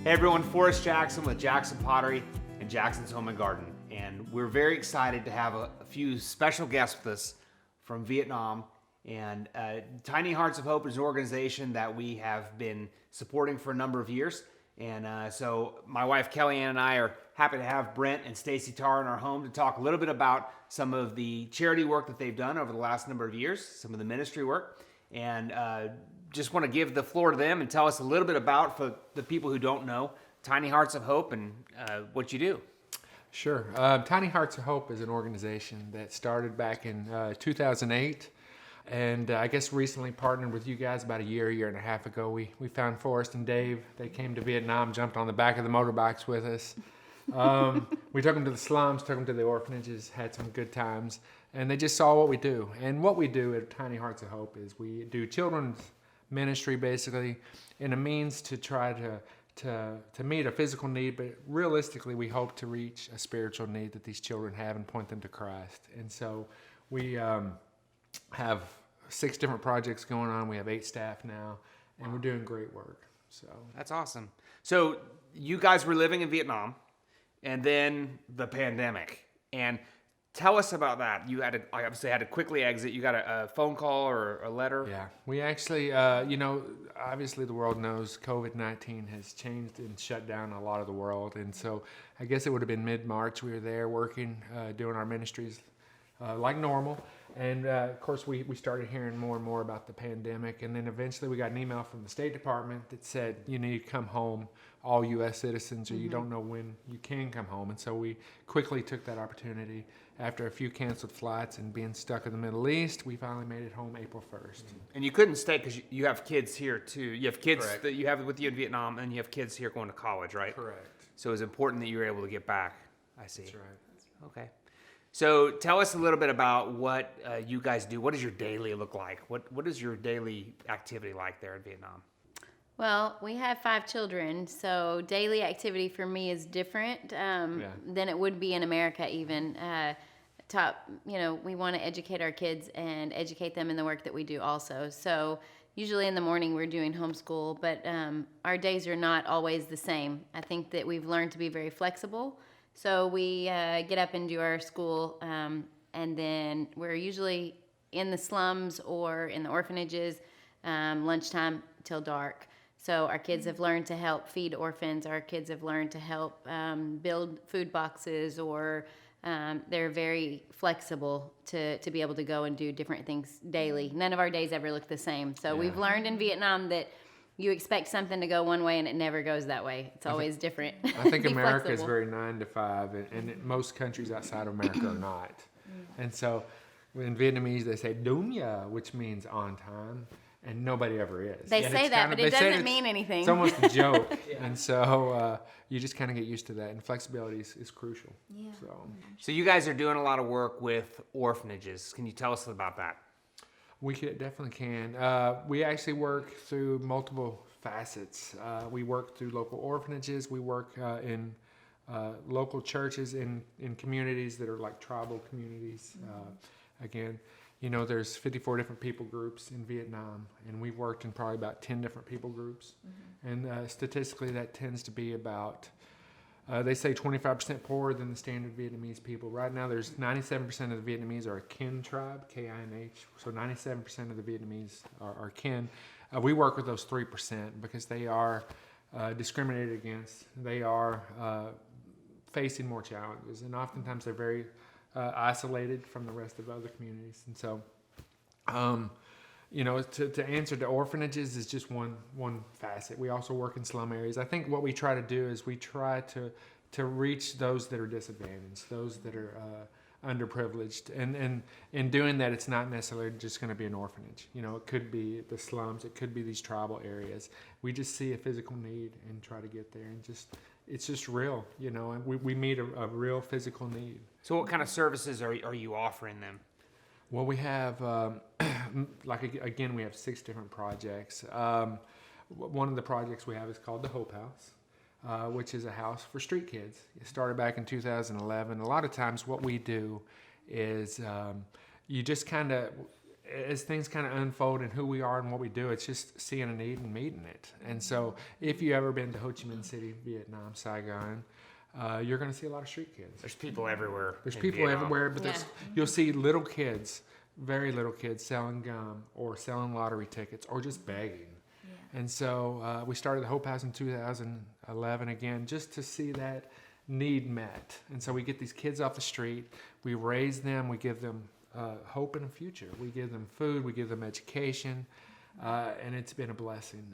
Hey everyone, Forrest Jackson with Jackson Pottery and Jackson's Home and Garden. And we're very excited to have a few special guests with us from Vietnam. And Tiny Hearts of Hope is an organization that we have been supporting for a number of years. And so my wife Kellyanne and I are happy to have Brent and Stacy Tarr in our home to talk a little bit about some of the charity work that they've done over the last number of years, some of the ministry work. And just want to give the floor to them and tell us a little bit about, for the people who don't know, Tiny Hearts of Hope and what you do. Sure. Tiny Hearts of Hope is an organization that started back in 2008. And I guess recently partnered with you guys about a year and a half ago. We found Forrest and Dave. They came to Vietnam, jumped on the back of the motorbikes with us. We took them to the slums, took them to the orphanages, had some good times. And they just saw what we do. And what we do at Tiny Hearts of Hope is we do children's ministry, basically, in a means to try to meet a physical need, but realistically we hope to reach a spiritual need that these children have and point them to Christ. And so we have 6 different projects going on. We have 8 staff now, and we're doing great work. So that's awesome. So you guys were living in Vietnam, and then the pandemic. And tell us about that. You obviously had to quickly exit. You got a phone call or a letter? Yeah. We actually, obviously the world knows COVID-19 has changed and shut down a lot of the world. And so I guess it would have been mid-March. We were there working, doing our ministries like normal. And of course, we started hearing more and more about the pandemic. And then eventually we got an email from the State Department that said, you need to come home, all U.S. citizens, or you don't know when you can come home. And so we quickly took that opportunity. After a few canceled flights and being stuck in the Middle East, we finally made it home April 1st. And you couldn't stay because you have kids here too. You have kids Correct. That you have with you in Vietnam, and you have kids here going to college, right? Correct. So it's important that you were able to get back. I see. That's right. Okay. So tell us a little bit about what you guys do. What does your daily look like? What is your daily activity like there in Vietnam? Well, we have 5 children, so daily activity for me is different than it would be in America even. We want to educate our kids and educate them in the work that we do also. So usually in the morning we're doing homeschool, but our days are not always the same. I think that we've learned to be very flexible. So we get up and do our school, and then we're usually in the slums or in the orphanages lunchtime till dark. So our kids have learned to help feed orphans. Our kids have learned to help build food boxes, or they're very flexible to be able to go and do different things daily. None of our days ever look the same. So we've learned in Vietnam that you expect something to go one way and it never goes that way. It's always different. I think America is very 9 to 5, and most countries outside of America are not. And so in Vietnamese, they say "Đúng giờ," which means on time, and nobody ever is. They say that, but it doesn't mean anything. It's almost a joke. And so you just kind of get used to that, and flexibility is crucial. Yeah. So you guys are doing a lot of work with orphanages. Can you tell us about that? We definitely can. We actually work through multiple facets. We work through local orphanages. We work in local churches in communities that are like tribal communities. Again, there's 54 different people groups in Vietnam, and we've worked in probably about 10 different people groups. And statistically, that tends to be about, they say 25% poorer than the standard Vietnamese people. Right now, there's 97% of the Vietnamese are a kin tribe, K-I-N-H. So 97% of the Vietnamese are kin. We work with those 3% because they are discriminated against. They are facing more challenges, and oftentimes they're very isolated from the rest of other communities. And so, to answer to orphanages is just one facet. We also work in slum areas. I think what we try to do is we try to reach those that are disadvantaged, those that are underprivileged. And in doing that, it's not necessarily just going to be an orphanage. It could be the slums. It could be these tribal areas. We just see a physical need and try to get there, and it's just real, and we meet a real physical need. So what kind of services are you offering them? Well, we have, we have 6 different projects. One of the projects we have is called the Hope House, which is a house for street kids. It started back in 2011. A lot of times what we do is you just kind of, as things kind of unfold and who we are and what we do, it's just seeing a need and meeting it. And so if you ever been to Ho Chi Minh City, Vietnam, Saigon, you're going to see a lot of street kids. There's people everywhere. There's in people Vietnam. everywhere, but you'll see little kids, very little kids selling gum or selling lottery tickets or just begging. Yeah. And so we started the Hope House in 2011 again, just to see that need met. And so we get these kids off the street, we raise them, we give them hope in a future. We give them food, we give them education, and it's been a blessing.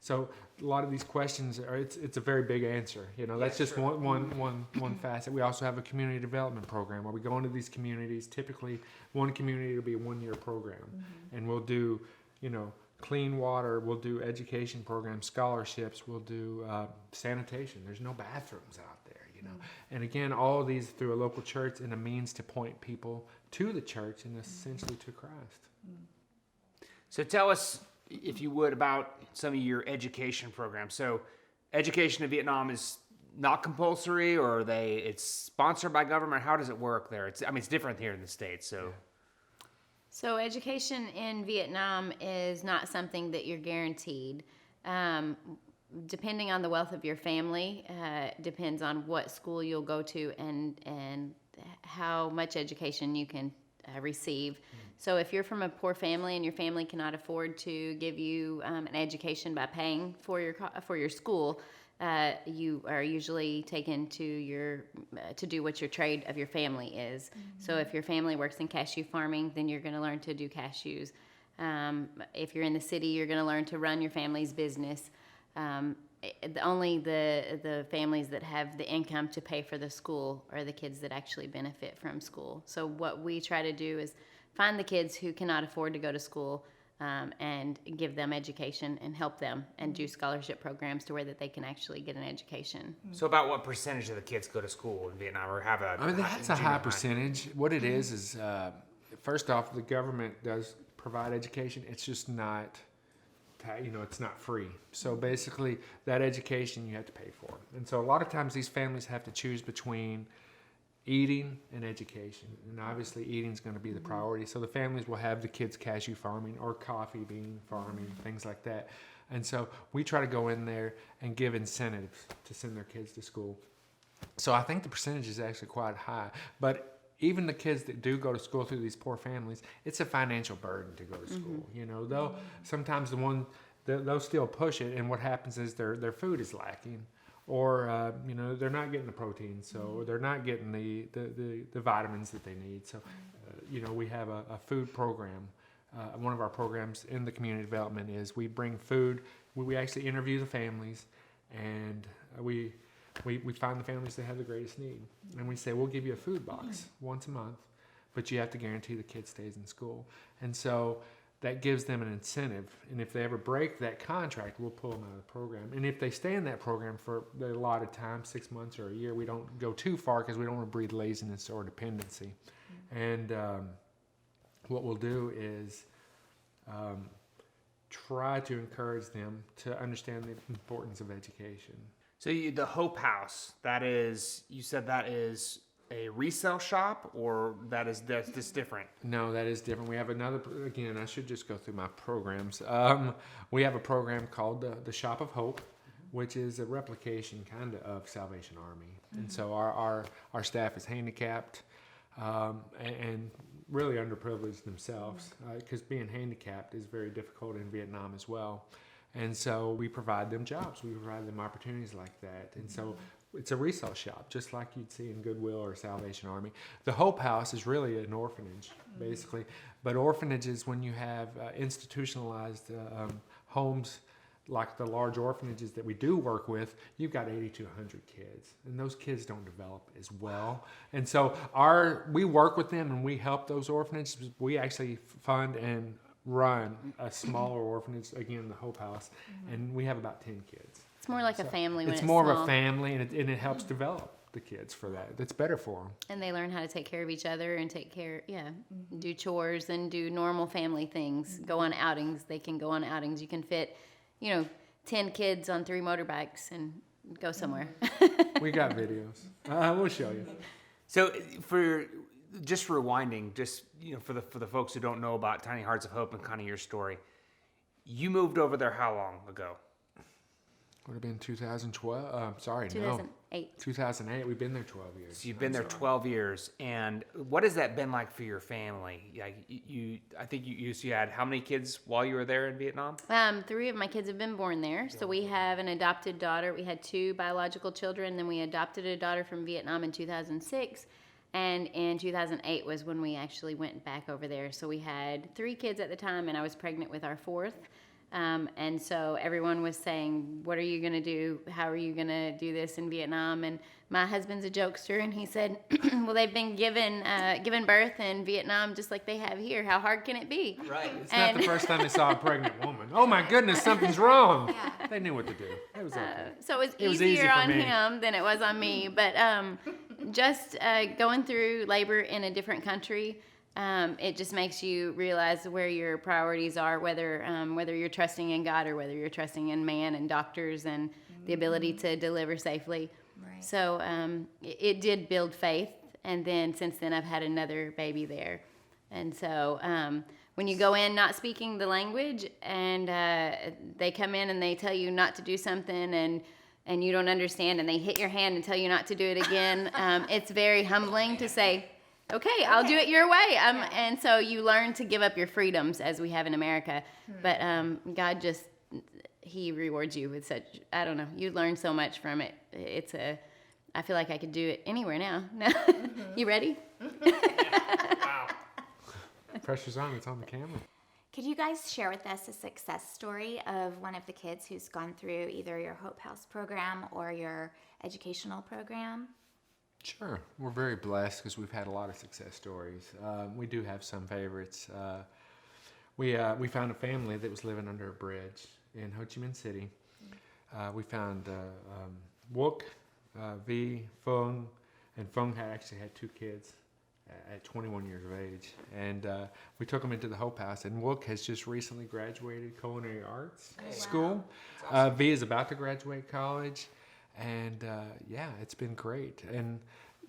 So a lot of these questions it's a very big answer. That's just one facet. We also have a community development program where we go into these communities. Typically, one community will be a 1-year program, and we'll do clean water. We'll do education programs, scholarships. We'll do sanitation. There's no bathrooms out there. And again, all of these through a local church and a means to point people to the church and essentially to Christ. So tell us, if you would, about some of your education programs. So education in Vietnam is not compulsory, or it's sponsored by government? How does it work there? It's different here in the States. So education in Vietnam is not something that you're guaranteed. Depending on the wealth of your family, depends on what school you'll go to and how much education you can receive. So if you're from a poor family and your family cannot afford to give you an education by paying for your school, you are usually taken to do what your trade of your family is. So if your family works in cashew farming, then you're going to learn to do cashews. If you're in the city, you're going to learn to run your family's business. Only the families that have the income to pay for the school are the kids that actually benefit from school. So what we try to do is find the kids who cannot afford to go to school, and give them education and help them, and do scholarship programs to where that they can actually get an education. So about what percentage of the kids go to school in Vietnam, or have that's a high percentage. What it is first off, the government does provide education. It's just not, it's not free. So basically, that education you have to pay for. And so a lot of times these families have to choose between eating and education. And obviously eating is going to be the priority. So the families will have the kids cashew farming or coffee bean farming, things like that. And so we try to go in there and give incentives to send their kids to school. So I think the percentage is actually quite high. But even the kids that do go to school through these poor families, it's a financial burden to go to school. Though sometimes they'll still push it, and what happens is their food is lacking, or they're not getting the protein, so they're not getting the vitamins that they need. So we have a food program. One of our programs in the community development is we bring food. We actually interview the families, and we find the families that have the greatest need, and we say, we'll give you a food box once a month, but you have to guarantee the kid stays in school. And so that gives them an incentive, and if they ever break that contract, we'll pull them out of the program. And if they stay in that program for the allotted time, 6 months or a year, we don't go too far because we don't want to breed laziness or dependency. And what we'll do is try to encourage them to understand the importance of education. So the Hope House, you said that is a resale shop, or that's just different? No, that is different. We have another, again, I should just go through my programs. We have a program called the Shop of Hope, which is a replication kind of Salvation Army. And so our staff is handicapped and really underprivileged themselves, because being handicapped is very difficult in Vietnam as well. And so we provide them jobs. We provide them opportunities like that. And so it's a resale shop, just like you'd see in Goodwill or Salvation Army. The Hope House is really an orphanage, basically. But orphanages, when you have institutionalized homes, like the large orphanages that we do work with, you've got 80 to 100 kids. And those kids don't develop as well. And so we work with them and we help those orphanages. We actually fund and run a smaller orphanage, again, the Hope House, and we have about 10 kids. It's more like a family when it's more small. of a family, and it helps develop the kids for that. That's better for them. And they learn how to take care of each other and do chores and do normal family things. Go on outings. They can go on outings. You can fit, 10 kids on 3 motorbikes and go somewhere. We got videos. We'll show you. So for just rewinding, just for the folks who don't know about Tiny Hearts of Hope and kind of your story, you moved over there how long ago? Would have been 2012. 2008. 2008. We've been there 12 years. So you've been there 12 years, and what has that been like for your family? Like I think you had how many kids while you were there in Vietnam? 3 of my kids have been born there. So we have an adopted daughter. We had 2 biological children. Then we adopted a daughter from Vietnam in 2006. And in 2008 was when we actually went back over there. So we had 3 kids at the time, and I was pregnant with our 4th. And so everyone was saying, what are you going to do? How are you going to do this in Vietnam? And my husband's a jokester, and he said, well, they've been given birth in Vietnam just like they have here. How hard can it be? Right. It's not the first time they saw a pregnant woman. Oh my goodness, something's wrong. Yeah. They knew what to do. It was okay. So it was easy easier for on me. him than it was on me. But just going through labor in a different country, it just makes you realize where your priorities are, whether you're trusting in God or whether you're trusting in man and doctors and the ability to deliver safely. Right. So it did build faith, and then since then I've had another baby there. And so when you go in not speaking the language, and they come in and they tell you not to do something, and you don't understand, and they hit your hand and tell you not to do it again, it's very humbling to say, okay, I'll do it your way. And so you learn to give up your freedoms as we have in America. But God just, he rewards you with such, I don't know, you learn so much from it. I feel like I could do it anywhere now. You ready? Wow. Pressure's on. It's on the camera. Could you guys share with us a success story of one of the kids who's gone through either your Hope House program or your educational program? Sure. We're very blessed because we've had a lot of success stories. We do have some favorites. We found a family that was living under a bridge in Ho Chi Minh City. We found Wook, V, Fung, and Fung actually had 2 kids at 21 years of age. And we took them into the Hope House, and Wook has just recently graduated culinary arts school. Awesome. V is about to graduate college. And yeah, it's been great. And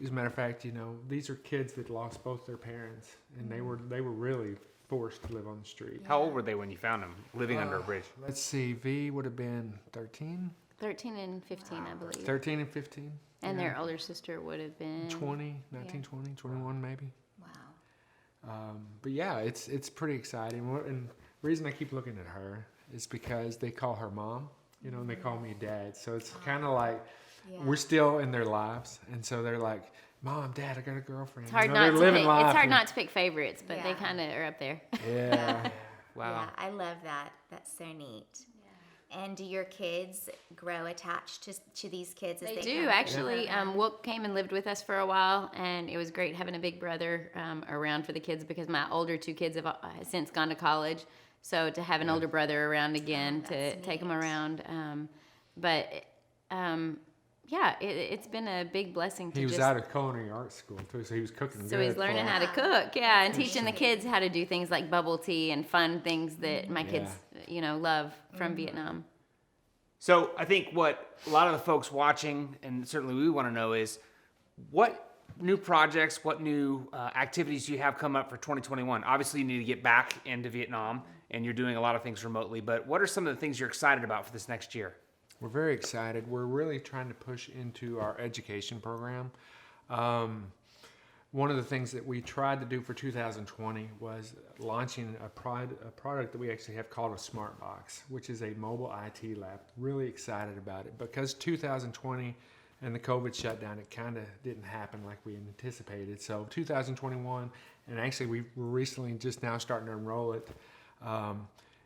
as a matter of fact, these are kids that lost both their parents, and they were really forced to live on the street. How old were they when you found them living under a bridge? Let's see, V would have been 13. 13 and 15, I believe. 13 and 15. And their older sister would have been 20, 19, 20, 21 maybe. Wow. But yeah, it's pretty exciting. And the reason I keep looking at her is because they call her mom. And they call me dad. So it's kind of like we're still in their lives. And so they're like, Mom, Dad, I got a girlfriend. It's hard, not to pick favorites, but they kind of are up there. Yeah. Wow. Yeah, I love that. That's so neat. Yeah. And do your kids grow attached to these kids as they do, come? actually. Wook came and lived with us for a while, and it was great having a big brother around for the kids because my older 2 kids have since gone to college. So to have an older brother around again to take them around. It's been a big blessing. He was out of culinary art school too, so he was cooking good. So he's learning how to cook, and teaching the kids how to do things like bubble tea and fun things that my kids, love from Vietnam. So I think what a lot of the folks watching, and certainly we want to know, is what new projects, what new activities do you have come up for 2021? Obviously, you need to get back into Vietnam, and you're doing a lot of things remotely, but what are some of the things you're excited about for this next year? We're very excited. We're really trying to push into our education program. One of the things that we tried to do for 2020 was launching a product that we actually have called a Smart Box, which is a mobile IT lab. Really excited about it because 2020 and the COVID shutdown, it kind of didn't happen like we anticipated. So 2021, and actually we're recently just now starting to enroll it,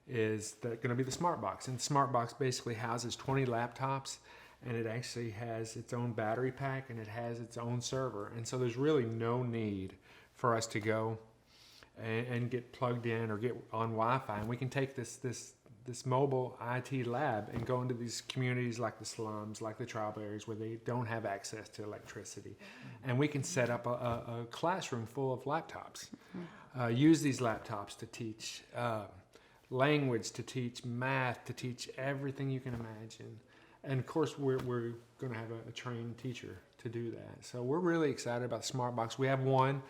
is going to be the Smart Box. And the Smart Box basically houses 20 laptops, and it actually has its own battery pack, and it has its own server. And so there's really no need for us to go and get plugged in or get on Wi-Fi. And we can take this mobile IT lab and go into these communities like the slums, like the tribal areas where they don't have access to electricity. And we can set up a classroom full of laptops. Use these laptops to teach language, to teach math, to teach everything you can imagine. And of course, we're going to have a trained teacher to do that. So we're really excited about Smart Box. We have one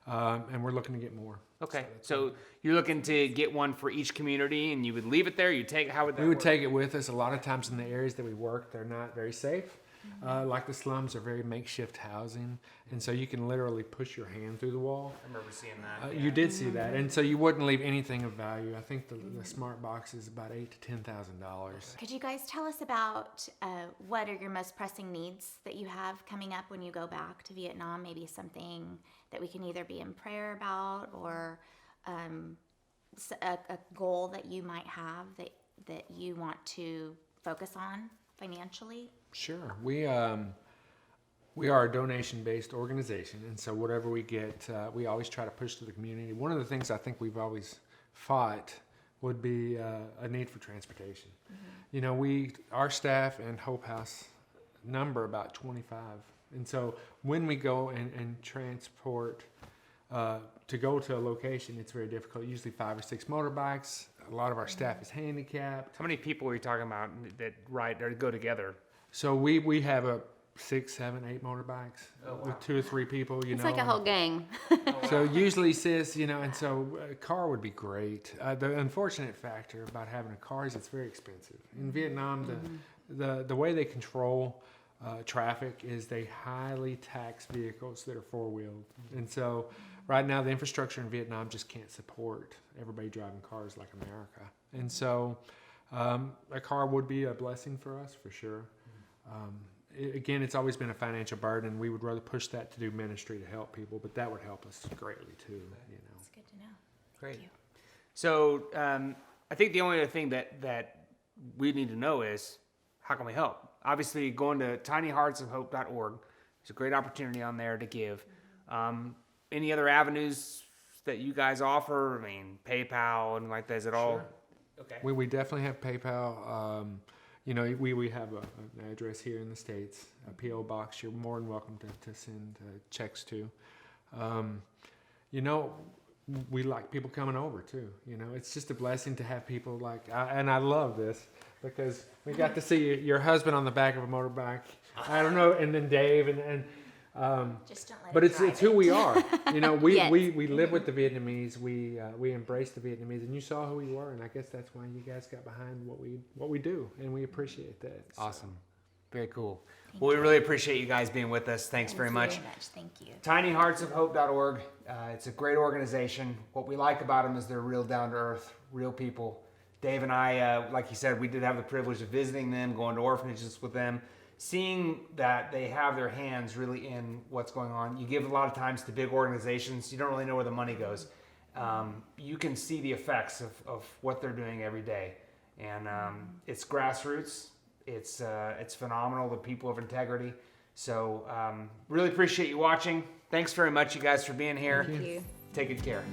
and we're looking to get more. Okay, so you're looking to get one for each community, and you would leave it there. You take how would that? We would work? take it with us. A lot of times in the areas that we work, they're not very safe. Like the slums are very makeshift housing, and so you can literally push your hand through the wall. I remember seeing that. You did see that, and so you wouldn't leave anything of value. I think the smart box is about $8,000 to $10,000. Could you guys tell us about what are your most pressing needs that you have coming up when you go back to Vietnam? Maybe something that we can either be in prayer about, or a goal that you might have that you want to focus on financially? Sure. We are a donation-based organization, and so whatever we get, we always try to push to the community. One of the things I think we've always fought would be a need for transportation. You know, our staff and Hope House number about 25, and so when we go and transport to go to a location, it's very difficult. Usually 5 or 6 motorbikes. A lot of our staff is handicapped. How many people are you talking about that ride or go together? So we have 6, 7, 8 motorbikes with 2 or 3 people. It's like a whole gang. So usually, sis, and so a car would be great. The unfortunate factor about having a car is it's very expensive. In Vietnam, the way they control traffic is they highly tax vehicles that are 4-wheeled, and so right now the infrastructure in Vietnam just can't support everybody driving cars like America, and so a car would be a blessing for us for sure. Again, it's always been a financial burden. We would rather push that to do ministry to help people, but that would help us greatly too. It's good to know. Great. Thank you. So I think the only other thing that we need to know is how can we help? Obviously, going to tinyheartsofhope.org is a great opportunity on there to give. Any other avenues that you guys offer? I mean, PayPal and like that. Is it all? Sure. Okay. We definitely have PayPal. We have an address here in the States, a P.O. box you're more than welcome to send checks to. We like people coming over too. It's just a blessing to have people and I love this because we got to see your husband on the back of a motorbike. I don't know, and then Dave and Just don't let but it it's who we are. Yes. We live with the Vietnamese. We embrace the Vietnamese, and you saw who we were, and I guess that's why you guys got behind what we do, and we appreciate that. So. Awesome. Very cool. Well, we really appreciate you guys being with us. Thanks very much. Thank you. tinyheartsofhope.org. It's a great organization. What we like about them is they're real down to earth, real people. Dave and I, like you said, we did have the privilege of visiting them, going to orphanages with them, seeing that they have their hands really in what's going on. You give a lot of times to big organizations, you don't really know where the money goes. You can see the effects of what they're doing every day. And it's grassroots. It's phenomenal, the people of integrity. So really appreciate you watching. Thanks very much, you guys, for being here. Thank you. Take good care.